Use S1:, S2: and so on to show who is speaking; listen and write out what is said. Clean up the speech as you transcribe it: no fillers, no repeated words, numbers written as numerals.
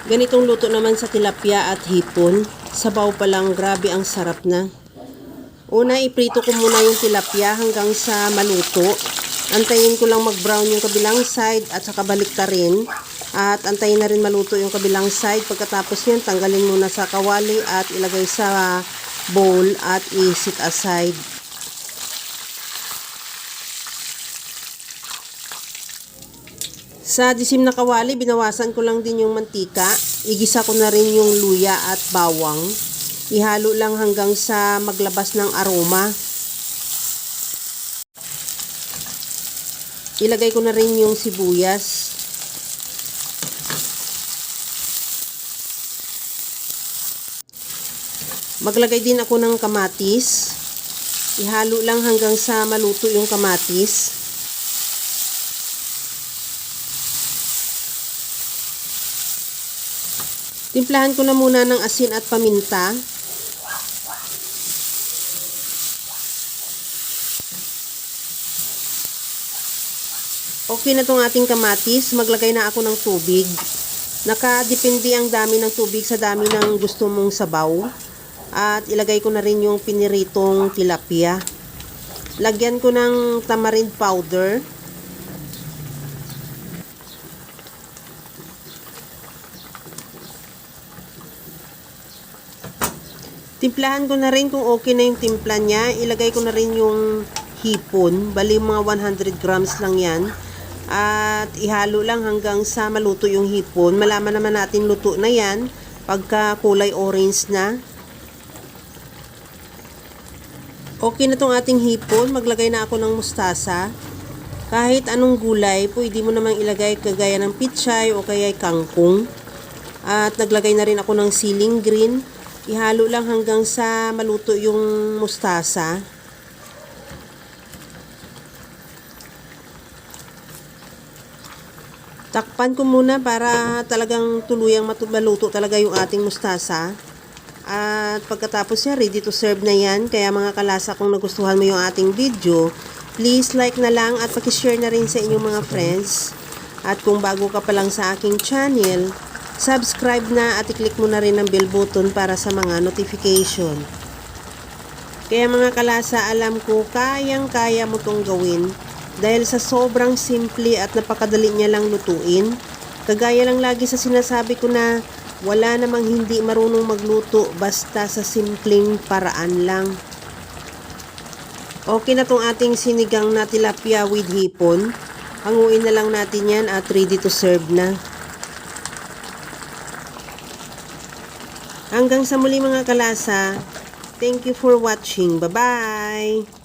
S1: Ganitong luto naman sa tilapia at hipon. Sabaw pa lang, grabe ang sarap na. Una, iprito ko muna yung tilapia hanggang sa maluto. Antayin ko lang mag-brown yung kabilang side at saka balik ta rin. At antayin na rin maluto yung kabilang side. Pagkatapos yan, tanggalin muna sa kawali at ilagay sa bowl at i-sit aside. Sa disim na kawali, binawasan ko lang din yung mantika. Igisa ko na rin yung luya at bawang. Ihalo lang hanggang sa maglabas ng aroma. Ilagay ko na rin yung sibuyas. Maglagay din ako ng kamatis. Ihalo lang hanggang sa maluto yung kamatis. Timplahan ko na muna ng asin at paminta. Okay na itong ating kamatis. Maglagay na ako ng tubig. Nakadepende ang dami ng tubig sa dami ng gusto mong sabaw. At ilagay ko na rin yung piniritong tilapia. Lagyan ko ng tamarind powder. Timplahan ko na rin kung okay na yung timpla niya. Ilagay ko na rin yung hipon. Bali mga 100 grams lang yan. At ihalo lang hanggang sa maluto yung hipon. Malaman naman natin luto na yan pagka kulay orange na. Okay na tong ating hipon. Maglagay na ako ng mustasa. Kahit anong gulay, pwede mo namang ilagay kagaya ng pichay o kaya kangkong. At naglagay na rin ako ng siling green. Ihalo lang hanggang sa maluto yung mustasa. Takpan ko muna para talagang tuluyang maluto talaga yung ating mustasa. At pagkatapos yan, ready to serve na yan. Kaya mga kalasa, kung nagustuhan mo yung ating video, please like na lang at pakishare na rin sa inyong mga friends. At kung bago ka pa lang sa aking channel, subscribe na at i-click mo na rin ang bell button para sa mga notification. Kaya mga kalasa, alam ko kayang-kaya mo tong gawin dahil sa sobrang simple at napakadali niya lang lutuin. Kagaya lang lagi sa sinasabi ko na wala namang hindi marunong magluto basta sa simpleng paraan lang. Okay na tong ating sinigang na tilapia with hipon. Hanguin na lang natin yan at ready to serve na. Hanggang sa muli mga kalasa, thank you for watching. Bye-bye!